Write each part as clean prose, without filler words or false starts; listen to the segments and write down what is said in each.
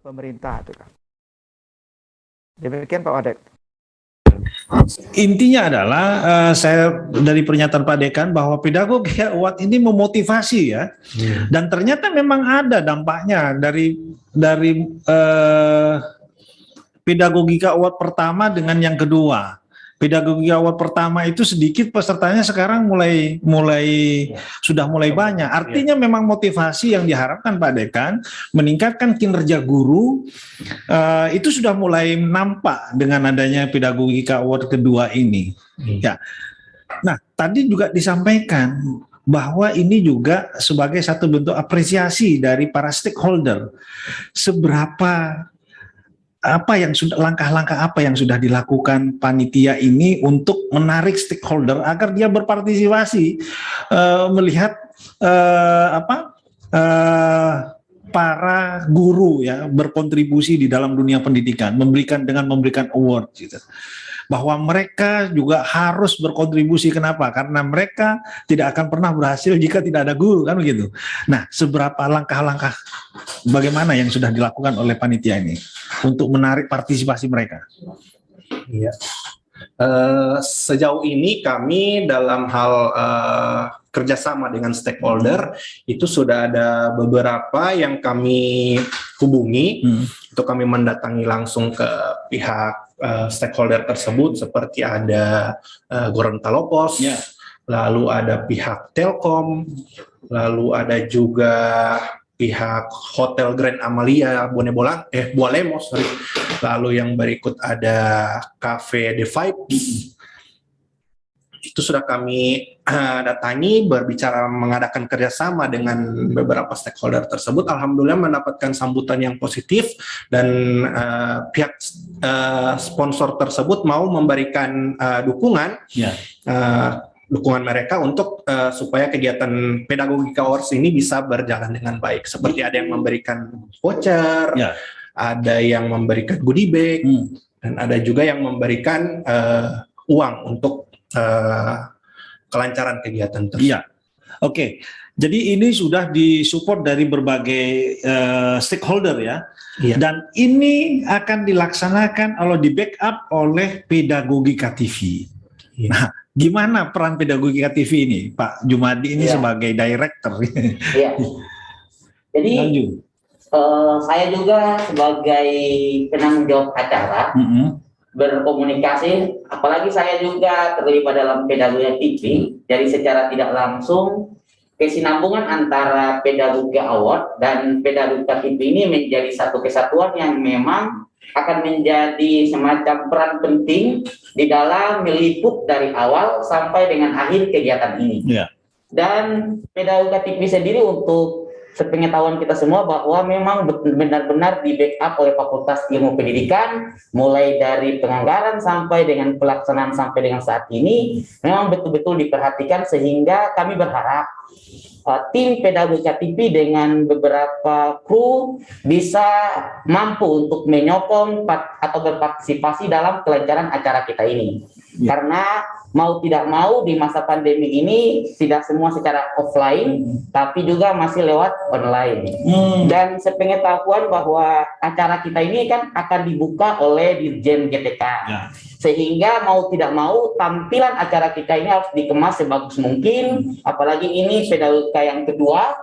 pemerintah itu kan. Demikian Pak Wadek. Intinya adalah saya dari pernyataan Pak Dekan bahwa Pedagogika Award ini memotivasi ya, dan ternyata memang ada dampaknya dari Pedagogika Award pertama dengan yang kedua. Pedagogika Award pertama itu sedikit pesertanya, sekarang sudah mulai banyak. Artinya memang motivasi yang diharapkan Pak Dekan meningkatkan kinerja guru itu sudah mulai nampak dengan adanya Pedagogika Award kedua ini. Ya. Nah, tadi juga disampaikan bahwa ini juga sebagai satu bentuk apresiasi dari para stakeholder. Seberapa langkah-langkah apa yang sudah dilakukan panitia ini untuk menarik stakeholder agar dia berpartisipasi melihat para guru ya berkontribusi di dalam dunia pendidikan, memberikan award gitu. Bahwa mereka juga harus berkontribusi. Kenapa? Karena mereka tidak akan pernah berhasil jika tidak ada guru, kan begitu. Nah, seberapa langkah-langkah bagaimana yang sudah dilakukan oleh panitia ini untuk menarik partisipasi mereka? Iya. Sejauh ini kami dalam hal kerjasama dengan stakeholder itu sudah ada beberapa yang kami hubungi. Itu kami mendatangi langsung ke pihak stakeholder tersebut, seperti ada Gorontalo Pos, lalu ada pihak Telkom, lalu ada juga pihak Hotel Grand Amalia Bualemos, lalu yang berikut ada Cafe The Vibes. Itu sudah kami datangi, berbicara mengadakan kerjasama dengan beberapa stakeholder tersebut. Alhamdulillah mendapatkan sambutan yang positif, dan pihak sponsor tersebut mau memberikan dukungan mereka untuk supaya kegiatan Pedagogika Awards ini bisa berjalan dengan baik. Seperti ada yang memberikan voucher, ada yang memberikan goodie bag, dan ada juga yang memberikan uang untuk kelancaran kegiatan tersebut. Iya, oke. Jadi ini sudah disupport dari berbagai stakeholder ya. Iya. Dan ini akan dilaksanakan atau di backup oleh Pedagogika TV. Iya. Nah, gimana peran Pedagogika TV ini, Pak Jumadi ini sebagai director? Iya. Jadi saya juga sebagai penanggung jawab acara. Berkomunikasi, apalagi saya juga terlibat dalam Pedagogika TV, jadi secara tidak langsung kesinambungan antara Pedagogika Award dan Pedagogika TV ini menjadi satu kesatuan yang memang akan menjadi semacam peran penting di dalam meliput dari awal sampai dengan akhir kegiatan ini. Dan Pedagogika TV sendiri, untuk sepengetahuan kita semua, bahwa memang benar-benar di backup oleh Fakultas Ilmu Pendidikan, mulai dari penganggaran sampai dengan pelaksanaan sampai dengan saat ini, memang betul-betul diperhatikan, sehingga kami berharap tim Pedagogika TV dengan beberapa kru bisa mampu untuk menyokong atau berpartisipasi dalam kelancaran acara kita ini. Karena mau tidak mau di masa pandemi ini tidak semua secara offline, tapi juga masih lewat online. Dan sepengetahuan bahwa acara kita ini kan akan dibuka oleh Dirjen GTK. Sehingga mau tidak mau tampilan acara kita ini harus dikemas sebagus mungkin, apalagi ini Pedagogika yang kedua,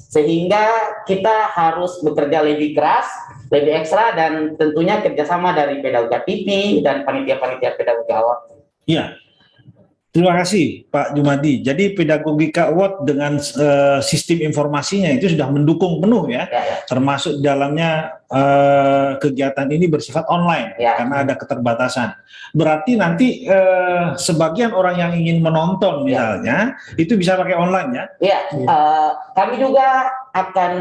sehingga kita harus bekerja lebih keras, lebih ekstra, dan tentunya kerjasama dari Pedagogika TV dan panitia-panitia Pedagogika Award. Iya. Terima kasih Pak Jumadi. Jadi Pedagogika Award dengan sistem informasinya itu sudah mendukung penuh ya, termasuk dalamnya kegiatan ini bersifat online karena ada keterbatasan. Berarti nanti sebagian orang yang ingin menonton misalnya itu bisa pakai online ya? Iya, kami juga akan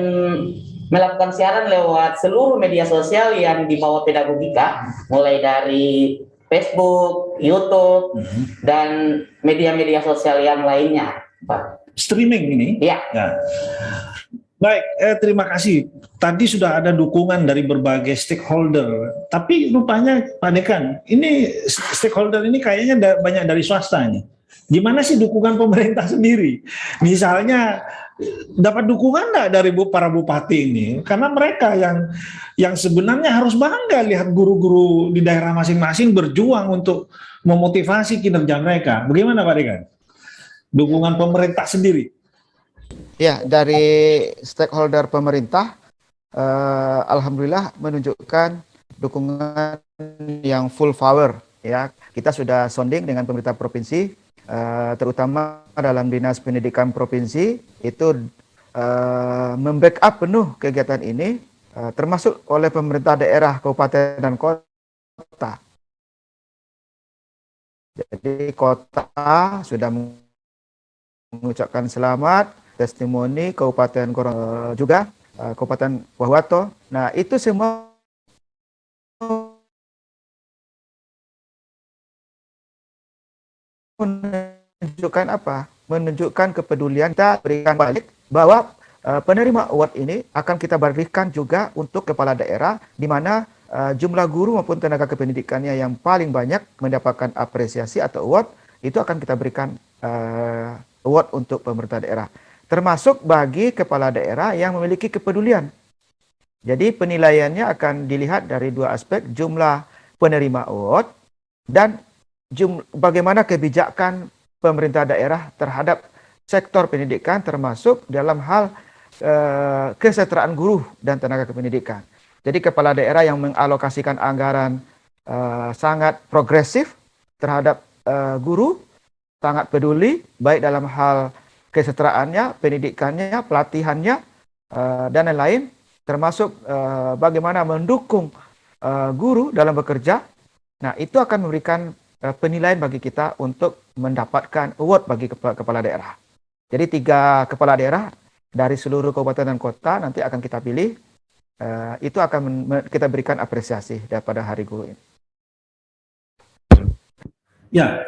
melakukan siaran lewat seluruh media sosial yang di bawah Pedagogika, mulai dari Facebook, YouTube, dan media-media sosial yang lainnya, Pak. Streaming ini? Iya. Baik, terima kasih. Tadi sudah ada dukungan dari berbagai stakeholder, tapi rupanya Pak Dekan, ini stakeholder ini kayaknya banyak dari swasta nih. Gimana sih dukungan pemerintah sendiri? Misalnya dapat dukungan nggak dari para bupati ini? Karena mereka yang sebenarnya harus bangga lihat guru-guru di daerah masing-masing berjuang untuk memotivasi kinerja mereka. Bagaimana Pak Dekan? Dukungan pemerintah sendiri. Ya, dari stakeholder pemerintah, alhamdulillah menunjukkan dukungan yang full power. Ya, kita sudah sonding dengan pemerintah provinsi, terutama dalam dinas pendidikan provinsi itu membackup penuh kegiatan ini, termasuk oleh pemerintah daerah, kabupaten dan kota. Jadi kota sudah mengucapkan selamat, testimoni Kabupaten juga Kabupaten Wahuato. Nah, itu semua menunjukkan apa? Menunjukkan kepedulian kita berikan balik bahwa penerima award ini akan kita berikan juga untuk kepala daerah di mana jumlah guru maupun tenaga kependidikannya yang paling banyak mendapatkan apresiasi atau award itu akan kita berikan award untuk pemerintah daerah. Termasuk bagi kepala daerah yang memiliki kepedulian. Jadi penilaiannya akan dilihat dari dua aspek, jumlah penerima award dan bagaimana kebijakan pemerintah daerah terhadap sektor pendidikan termasuk dalam hal kesejahteraan guru dan tenaga kependidikan. Jadi kepala daerah yang mengalokasikan anggaran sangat progresif terhadap guru, sangat peduli baik dalam hal kesejahteraannya, pendidikannya, pelatihannya, dan lain-lain, termasuk bagaimana mendukung guru dalam bekerja. Nah, itu akan memberikan penilaian bagi kita untuk mendapatkan award bagi kepala daerah. Jadi 3 kepala daerah dari seluruh kabupaten dan kota nanti akan kita pilih, itu akan kita berikan apresiasi daripada Hari Guru ini. Ya,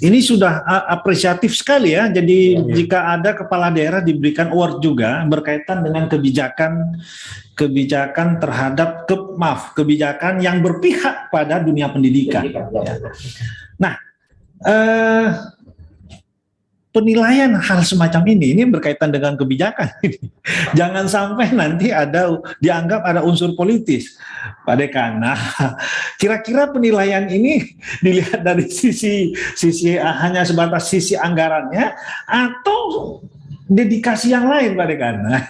ini sudah apresiatif sekali ya. Jadi jika ada kepala daerah diberikan award juga berkaitan dengan kebijakan terhadap kebijakan yang berpihak pada dunia pendidikan. Nah, penilaian hal semacam ini berkaitan dengan kebijakan. Jangan sampai nanti dianggap ada unsur politis, Pak Dekan. Nah, kira-kira penilaian ini dilihat dari sisi hanya sebatas sisi anggarannya atau dedikasi yang lain, Pak Dekan. Nah,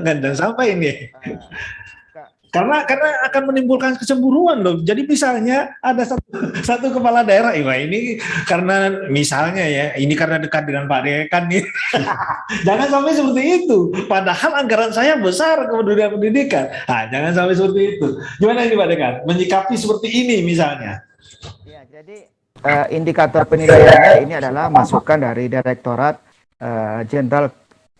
jangan sampai ini. Karena akan menimbulkan kecemburuan loh. Jadi misalnya ada satu kepala daerah, ini karena misalnya ya, ini karena dekat dengan Pak Dekan nih. Jangan sampai seperti itu. Padahal anggaran saya besar ke dunia pendidikan. Nah, jangan sampai seperti itu. Gimana ini Pak Dekan? Menyikapi seperti ini misalnya. Ya, jadi indikator penilaiannya ini adalah masukan dari Direktorat Jenderal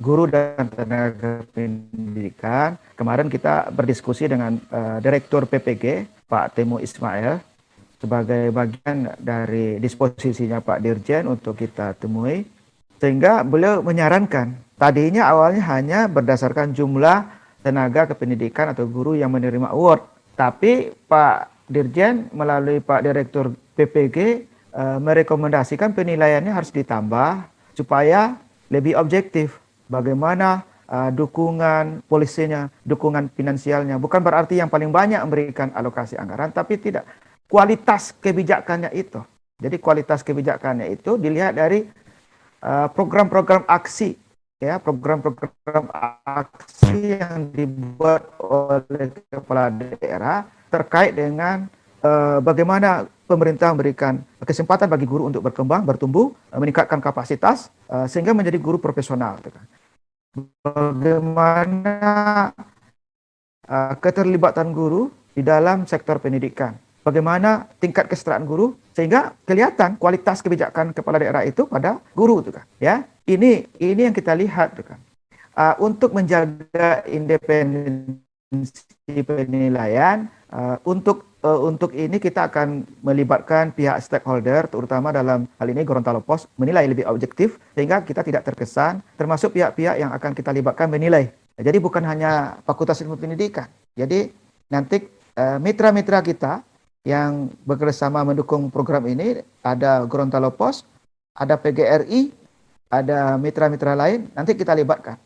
Guru dan Tenaga Pendidikan. Kemarin kita berdiskusi dengan Direktur PPG, Pak Temu Ismail, sebagai bagian dari disposisinya Pak Dirjen untuk kita temui. Sehingga beliau menyarankan, tadinya awalnya hanya berdasarkan jumlah tenaga kependidikan atau guru yang menerima award. Tapi Pak Dirjen melalui Pak Direktur PPG merekomendasikan penilaiannya harus ditambah supaya lebih objektif. Bagaimana dukungan polisinya, dukungan finansialnya. Bukan berarti yang paling banyak memberikan alokasi anggaran, tapi tidak. Kualitas kebijakannya itu. Jadi kualitas kebijakannya itu dilihat dari program-program aksi. Ya, program-program aksi yang dibuat oleh kepala daerah terkait dengan bagaimana pemerintah memberikan kesempatan bagi guru untuk berkembang, bertumbuh, meningkatkan kapasitas, sehingga menjadi guru profesional. Bagaimana keterlibatan guru di dalam sektor pendidikan. Bagaimana tingkat kesejahteraan guru, sehingga kelihatan kualitas kebijakan kepala daerah itu pada guru. Ya, ini yang kita lihat. Untuk menjaga independensi penilaian, untuk ini kita akan melibatkan pihak stakeholder, terutama dalam hal ini Gorontalo Pos, menilai lebih objektif sehingga kita tidak terkesan, termasuk pihak-pihak yang akan kita libatkan menilai. Jadi bukan hanya Fakultas Ilmu Pendidikan. Jadi nanti mitra-mitra kita yang bekerjasama mendukung program ini ada Gorontalo Pos, ada PGRI, ada mitra-mitra lain, nanti kita libatkan.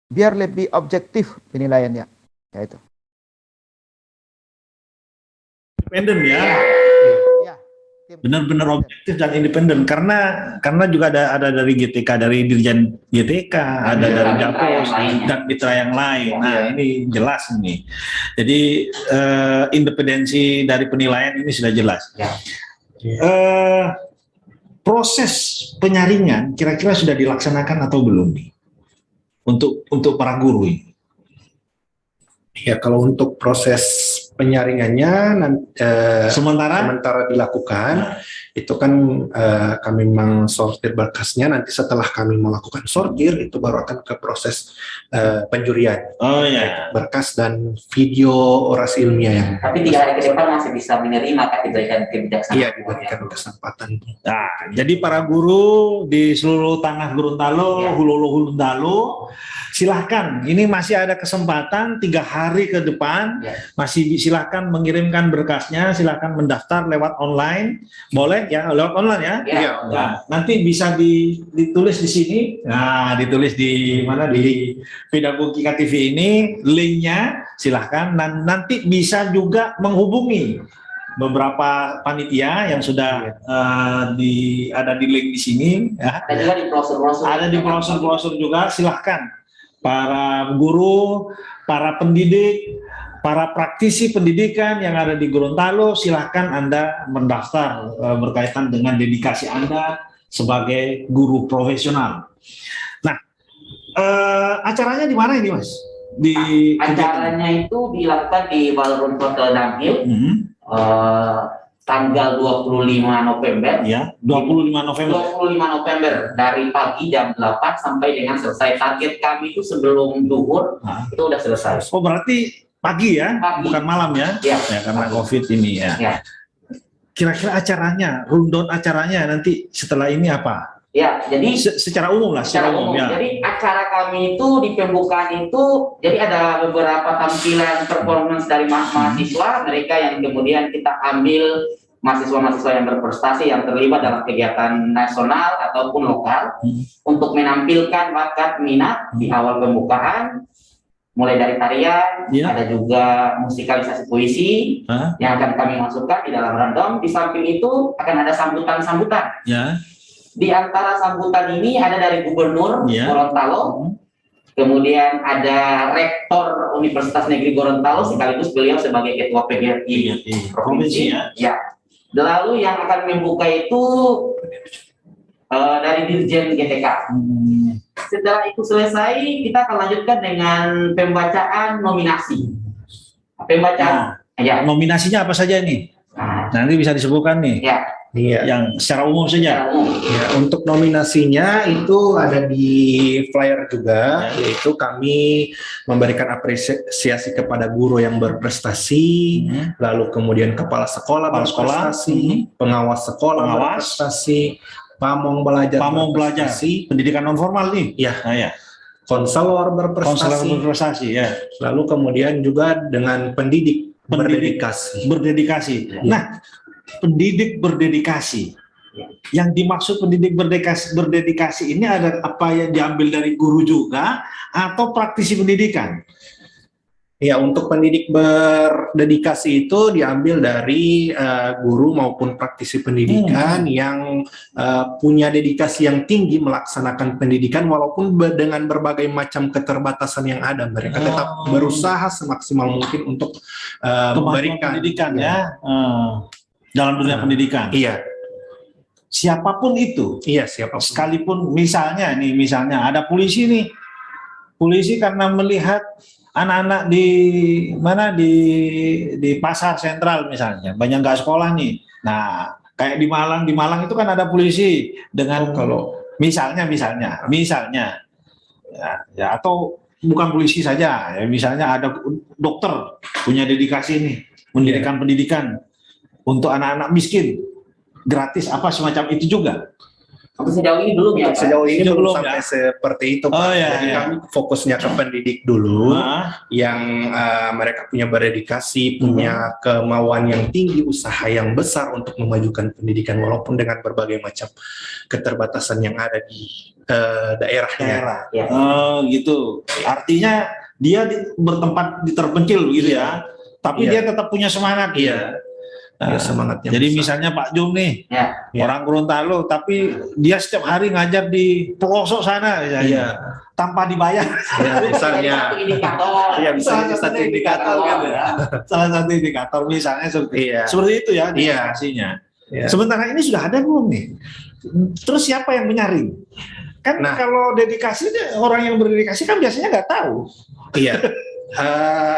Biar lebih objektif penilaiannya. Ya itu. Independen ya. Ya. Benar-benar objektif dan independen karena juga ada dari GTK, dari Dirjen GTK, ada dari Japos dan mitra yang lain. Nah, ini jelas ini. Jadi independensi dari penilaian ini sudah jelas. Ya. Proses penyaringan kira-kira sudah dilaksanakan atau belum nih untuk para guru ini? Ya, kalau untuk proses penyaringannya sementara dilakukan, itu kan kami memang sortir berkasnya. Nanti setelah kami melakukan sortir, itu baru akan ke proses penjurian. Oh ya. Berkas dan video orasi ilmiah yang. Tapi 3 hari ke depan masih bisa menerima, kan diberikan kebijaksanaan. Iya, diberikan kesempatan. Nah, jadi para guru di seluruh tanah Gorontalo, Hulolo Gorontalo, silahkan. Ini masih ada kesempatan 3 hari ke depan, masih silahkan mengirimkan berkasnya, silahkan mendaftar lewat online, boleh ya, lewat online ya. Iya. Nah, nanti bisa ditulis di sini. Nah, ditulis di mana, di Pedagogika TV ini linknya, silahkan. Dan nanti bisa juga menghubungi beberapa panitia yang sudah ada di link di sini. Ya. Ada juga di brosur-brosur. Ada di brosur-brosur juga, silahkan. Para guru, para pendidik, para praktisi pendidikan yang ada di Gorontalo, silahkan Anda mendaftar berkaitan dengan dedikasi Anda sebagai guru profesional. Nah, acaranya di mana ini, Mas? Acaranya itu dilakukan di Ballroom Hotel Dunhill, tanggal 25 November. Ya, 25 November. 25 November dari pagi jam 8 sampai dengan selesai. Target kami itu sebelum zuhur itu udah selesai. Oh, berarti pagi ya, bukan malam ya? Ya, karena COVID ini ya. Kira-kira acaranya, rundown acaranya nanti setelah ini apa? Ya, jadi secara umum lah, secara umum ya. Jadi acara kami itu di pembukaan itu, jadi ada beberapa tampilan performance dari mahasiswa, mereka yang kemudian kita ambil mahasiswa-mahasiswa yang berprestasi yang terlibat dalam kegiatan nasional ataupun lokal untuk menampilkan bakat minat di awal pembukaan. Mulai dari tarian, ada juga musikalisasi puisi yang akan kami masukkan di dalam random. Di samping itu akan ada sambutan-sambutan. Di antara sambutan ini ada dari Gubernur Gorontalo, kemudian ada Rektor Universitas Negeri Gorontalo, sekaligus beliau sebagai Ketua PGRI Provinsi. Lalu yang akan membuka itu dari Dirjen GTK. Setelah itu selesai, kita akan lanjutkan dengan pembacaan nominasi. Pembacaan, nominasinya apa saja nih? Nanti bisa disebutkan nih. Yang secara umum saja. Ya, untuk nominasinya itu ada di flyer juga, yaitu kami memberikan apresiasi kepada guru yang berprestasi, lalu kemudian kepala sekolah berprestasi, pengawas sekolah berprestasi, pamong belajar, pendidikan non formal nih. Konselor berprestasi, lalu kemudian juga dengan pendidik berdedikasi. Nah, pendidik berdedikasi. Yang dimaksud pendidik berdedikasi ini ada apa yang diambil dari guru juga atau praktisi pendidikan? Ya, untuk pendidik berdedikasi itu diambil dari guru maupun praktisi pendidikan yang punya dedikasi yang tinggi melaksanakan pendidikan walaupun dengan berbagai macam keterbatasan yang ada. Mereka tetap berusaha semaksimal mungkin untuk memberikan pendidikan dalam dunia pendidikan. Iya. Siapapun itu. Iya, siapapun. Sekalipun misalnya ada polisi nih. Polisi karena melihat anak-anak di pasar sentral misalnya, banyak nggak sekolah nih. Nah, kayak di Malang itu kan ada polisi dengan kalau misalnya atau bukan polisi saja, misalnya ada dokter punya dedikasi nih, mendirikan pendidikan untuk anak-anak miskin gratis apa semacam itu juga. Sejauh ini belum ya, Pak? Sejauh ini belum sampai seperti itu, Pak. Jadi kami fokusnya ke pendidik dulu, yang mereka punya berdedikasi, punya kemauan yang tinggi, usaha yang besar untuk memajukan pendidikan walaupun dengan berbagai macam keterbatasan yang ada di daerahnya. daerah. Ya. Gitu. Artinya dia bertempat di terpencil gitu ya. Tapi Iya. dia tetap punya semangat. Iya. Nah, Ya, semangatnya jadi besar. misalnya Pak Jum nih, Ya. orang Gorontalo, tapi dia setiap hari ngajar di pelosok sana, misalnya, Iya. tanpa dibayar. Ya, misalnya. Satu indikator. Iya, bisa Salah jadi satu indikator gitu ya. Salah satu indikator misalnya Iya. seperti itu ya Iya. indikasinya. Iya. Sementara ini sudah ada belum nih? Terus siapa yang menyaring? Kan Nah. kalau dedikasi, orang yang berdedikasi kan biasanya nggak tahu. Iya.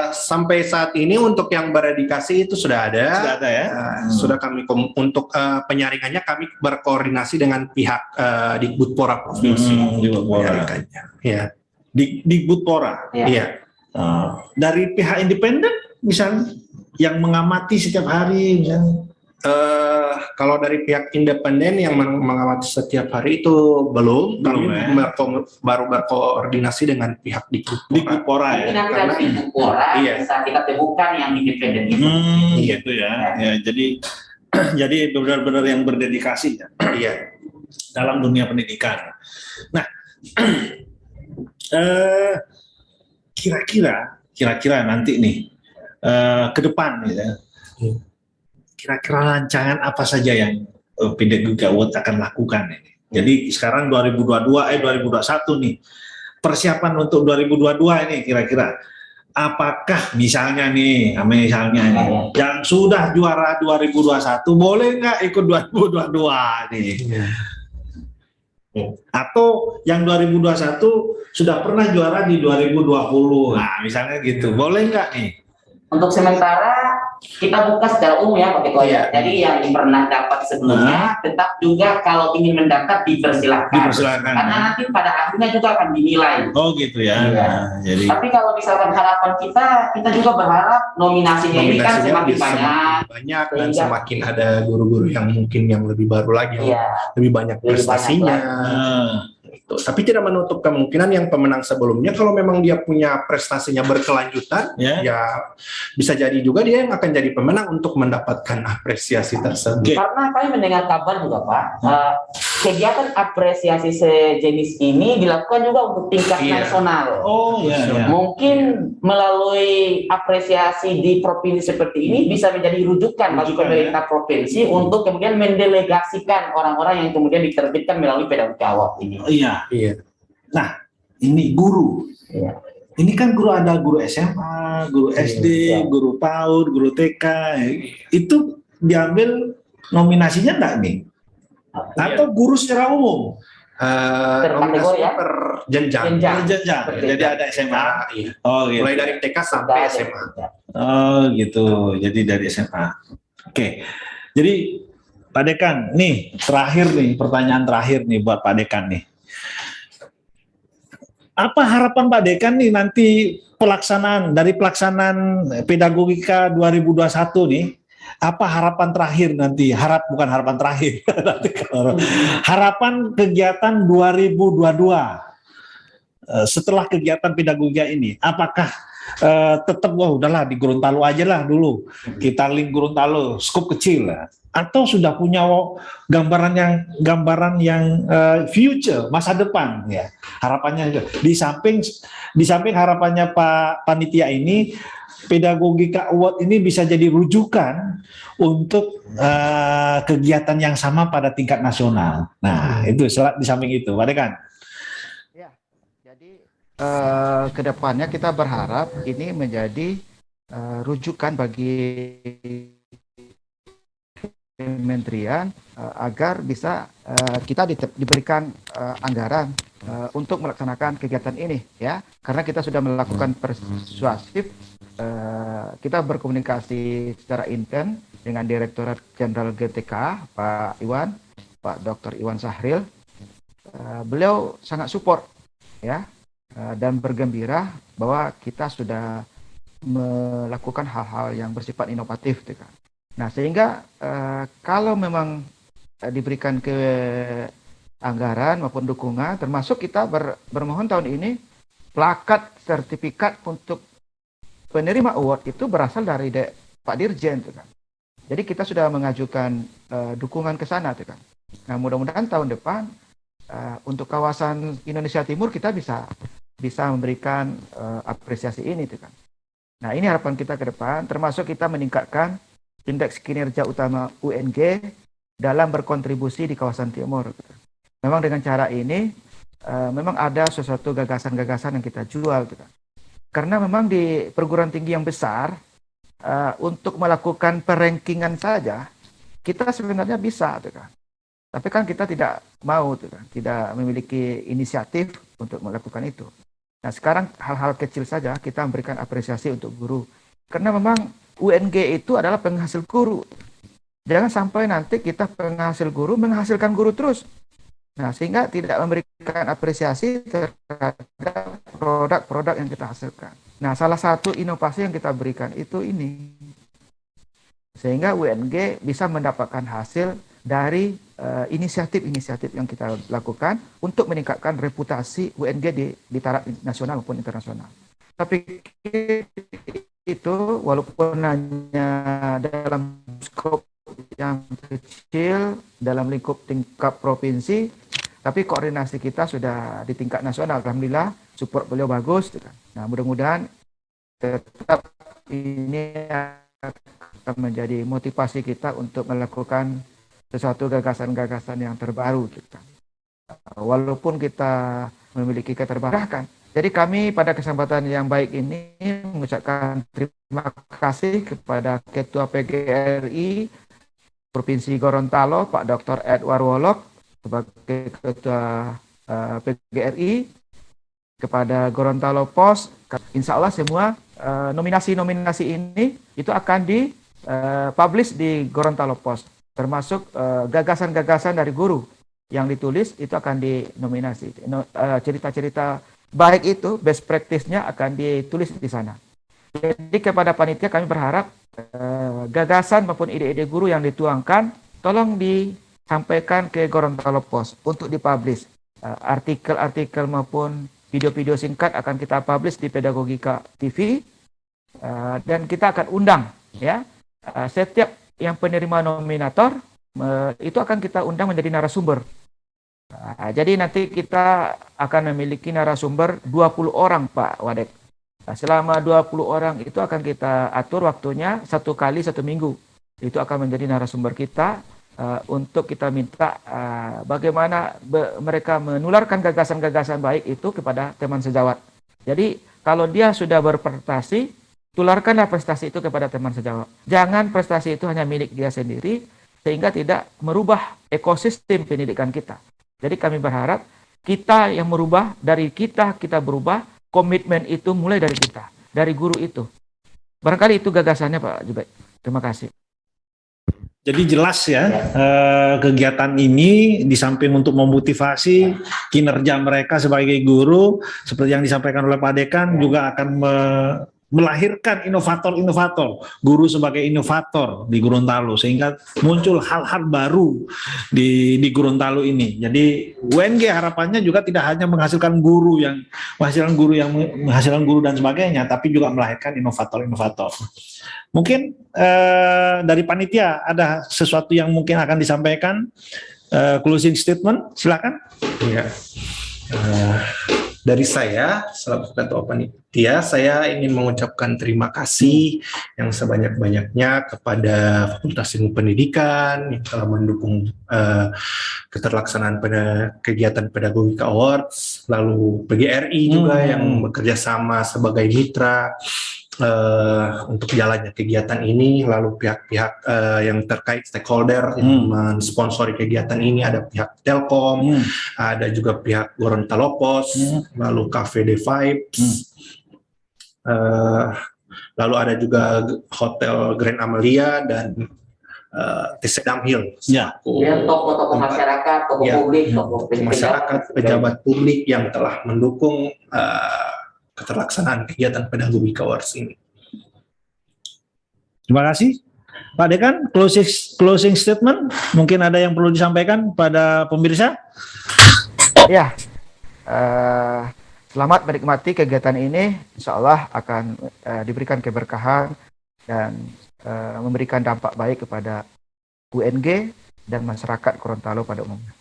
Sampai saat ini untuk yang berdedikasi itu sudah ada. Sudah ada ya? Sudah kami untuk penyaringannya kami berkoordinasi dengan pihak Dikbudpora provinsi Di Butpora. menyaringkannya. Iya. Di Butpora. Ya. Iya. Dari pihak independen misalnya yang mengamati setiap hari misalnya. Kalau dari pihak independen yang mengamati setiap hari itu belum. Kami Belum, baru berkoordinasi dengan pihak Di Dikbudpora. Butpora ya. Mungkin nanti Karena- dari Bupora Iya. bisa kita temukan yang independen itu. Gitu ya. Ya, jadi benar-benar yang berdedikasi ya, Iya. dalam dunia pendidikan. Nah, kira-kira nanti nih ke depan ya. Kira-kira rancangan apa saja yang Pedagogy Award akan lakukan ini. Jadi sekarang 2021 nih. Persiapan untuk 2022 ini kira-kira apakah misalnya nih, yang sudah juara 2021 boleh nggak ikut 2022 nih? Atau yang 2021 sudah pernah juara di 2020, nah misalnya gitu, boleh nggak nih? Untuk sementara kita buka secara umum ya Pak Ketua ya. Jadi yang pernah dapat sebelumnya tetap juga kalau ingin mendaftar dipersilakan. Dipersilakan. Karena nanti pada akhirnya juga akan dinilai. Oh gitu ya. Iya. Nah, jadi Tapi kalau misalkan harapan kita juga berharap nominasinya ini kan semakin bisa banyak. semakin banyak dan Sehingga- semakin ada guru-guru yang mungkin yang lebih baru lagi, Iya. lebih banyak Lebih prestasinya. Gitu. Tapi tidak menutup kemungkinan yang pemenang sebelumnya kalau memang dia punya prestasinya berkelanjutan, ya. ya bisa jadi juga dia yang akan jadi pemenang untuk mendapatkan apresiasi tersebut. Oke. Karena kami mendengar kabar juga Pak, kegiatan apresiasi sejenis ini dilakukan juga untuk tingkat Iya. nasional. Oh ya. Mungkin melalui apresiasi di provinsi seperti ini bisa menjadi rujukan bagi Rujukan, pemerintah provinsi untuk kemudian mendelegasikan orang-orang yang kemudian diterbitkan melalui Pedagogy Award ini. Iya. Ini guru. Iya. Ini kan guru ada guru SMA, guru SD, Iya. guru PAUD, guru TK. Itu diambil nominasinya enggak nih? Atau guru secara umum? Terkategori Nominasi ya? per jenjang. Jenjang. Jenjang. Seperti Jadi ada SMA. Iya. Oh gitu. Mulai dari TK sampai SMA. Oh gitu. Jadi dari SMA. Oke. Jadi Pak Dekan, nih terakhir nih pertanyaan terakhir nih buat Pak Dekan nih. Apa harapan Pak Dekan nih nanti pelaksanaan Pedagogika 2021 nih? Apa harapan terakhir nanti? Bukan harapan terakhir. Harapan kegiatan 2022 setelah kegiatan Pedagogika ini, apakah tetap udahlah di Gorontalo aja lah dulu, kita link Gorontalo, skop kecil lah, atau sudah punya gambaran yang future, masa depan ya, harapannya di samping harapannya Pak Panitia ini, Pedagogika Award ini bisa jadi rujukan untuk kegiatan yang sama pada tingkat nasional. Nah itu di samping itu, Pak Dekan. Kedepannya kita berharap ini menjadi rujukan bagi kementerian agar bisa kita diberikan anggaran untuk melaksanakan kegiatan ini ya, karena kita sudah melakukan persuasif, kita berkomunikasi secara intens dengan Direktorat Jenderal GTK Pak Dr. Iwan Sahril. Beliau sangat support ya, dan bergembira bahwa kita sudah melakukan hal-hal yang bersifat inovatif. Nah, sehingga kalau memang diberikan ke anggaran maupun dukungan, termasuk kita bermohon tahun ini plakat sertifikat untuk penerima award itu berasal dari Pak Dirjen. Jadi kita sudah mengajukan dukungan ke sana. Nah, mudah-mudahan tahun depan untuk kawasan Indonesia Timur kita bisa memberikan apresiasi ini, gitu kan. Nah, ini harapan kita ke depan, termasuk kita meningkatkan indeks kinerja utama UNG dalam berkontribusi di kawasan Timur. Memang dengan cara ini, memang ada sesuatu gagasan-gagasan yang kita jual, gitu kan. Karena memang di perguruan tinggi yang besar, untuk melakukan perankingan saja, kita sebenarnya bisa, gitu kan. Tapi kan kita tidak mau, gitu kan, tidak memiliki inisiatif untuk melakukan itu. Nah, sekarang hal-hal kecil saja kita memberikan apresiasi untuk guru. Karena memang UNG itu adalah penghasil guru. Jangan sampai nanti kita penghasil guru menghasilkan guru terus. Nah, sehingga tidak memberikan apresiasi terhadap produk-produk yang kita hasilkan. Nah, salah satu inovasi yang kita berikan itu ini. Sehingga UNG bisa mendapatkan hasil dari inisiatif-inisiatif yang kita lakukan untuk meningkatkan reputasi UNG di taraf nasional maupun internasional. Tapi itu walaupun hanya dalam skop yang kecil, dalam lingkup tingkat provinsi, tapi koordinasi kita sudah di tingkat nasional. Alhamdulillah, support beliau bagus. Nah, mudah-mudahan tetap ini akan menjadi motivasi kita untuk melakukan sesuatu gagasan-gagasan yang terbaru kita. Walaupun kita memiliki keterbatasan. Jadi kami pada kesempatan yang baik ini mengucapkan terima kasih kepada Ketua PGRI Provinsi Gorontalo, Pak Dr. Edward Wolok, sebagai Ketua PGRI, kepada Gorontalo Pos. Insya Allah semua nominasi-nominasi ini itu akan dipublish di Gorontalo Pos. Termasuk gagasan-gagasan dari guru yang ditulis itu akan dinominasi. Cerita-cerita baik itu, best practice-nya akan ditulis di sana. Jadi kepada panitia kami berharap gagasan maupun ide-ide guru yang dituangkan, tolong disampaikan ke Gorontalo Pos untuk dipublish. Artikel-artikel maupun video-video singkat akan kita publish di Pedagogika TV, dan kita akan undang ya setiap yang penerima nominator itu akan kita undang menjadi narasumber. Jadi nanti kita akan memiliki narasumber 20 orang, Pak Wadek. Selama 20 orang itu akan kita atur waktunya 1 kali 1 minggu. Itu akan menjadi narasumber kita untuk kita minta bagaimana mereka menularkan gagasan-gagasan baik itu kepada teman sejawat. Jadi kalau dia sudah berprestasi, tularkanlah prestasi itu kepada teman sejawat. Jangan prestasi itu hanya milik dia sendiri, sehingga tidak merubah ekosistem pendidikan kita. Jadi kami berharap kita yang merubah, dari kita berubah, komitmen itu mulai dari kita, dari guru itu. Barangkali itu gagasannya Pak Jubaid. Terima kasih. Jadi jelas ya, kegiatan ini di samping untuk memotivasi kinerja mereka sebagai guru, seperti yang disampaikan oleh Pak Dekan, juga akan melahirkan inovator-inovator, guru sebagai inovator di Gorontalo, sehingga muncul hal-hal baru di Gorontalo ini. Jadi UNG harapannya juga tidak hanya menghasilkan guru yang menghasilkan guru dan sebagainya, tapi juga melahirkan inovator-inovator. Mungkin dari panitia ada sesuatu yang mungkin akan disampaikan, closing statement, silakan. Iya. Dari saya, selaku Ketua Panitia, saya ingin mengucapkan terima kasih yang sebanyak-banyaknya kepada Fakultas Ilmu Pendidikan yang telah mendukung keterlaksanaan kegiatan Pedagogika Awards, lalu PGRI juga yang bekerja sama sebagai mitra untuk jalannya kegiatan ini, lalu pihak-pihak yang terkait stakeholder yang mensponsori kegiatan ini, ada pihak Telkom, ada juga pihak Gorontalo Pos, lalu Cafe The Vibes, lalu ada juga Hotel Grand Amelia dan Sedam Hill. Ya. Tokoh-tokoh masyarakat, tokoh publik, tokoh masyarakat, pejabat publik yang telah mendukung keterlaksanaan kegiatan Pedagogika Awards ini. Terima kasih. Pak Dekan, closing statement, mungkin ada yang perlu disampaikan pada pemirsa? Ya, selamat menikmati kegiatan ini. Insya Allah akan diberikan keberkahan dan memberikan dampak baik kepada UNG dan masyarakat Gorontalo pada umumnya.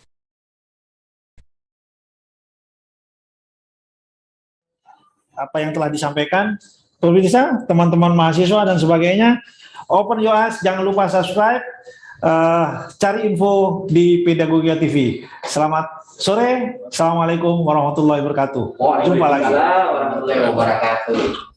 apa yang telah disampaikan. Pemirsa, teman-teman mahasiswa dan sebagainya, open your eyes, jangan lupa subscribe, cari info di Pedagogika TV. Selamat sore, assalamualaikum warahmatullahi wabarakatuh. Jumpa lagi. Waalaikumsalam warahmatullahi wabarakatuh.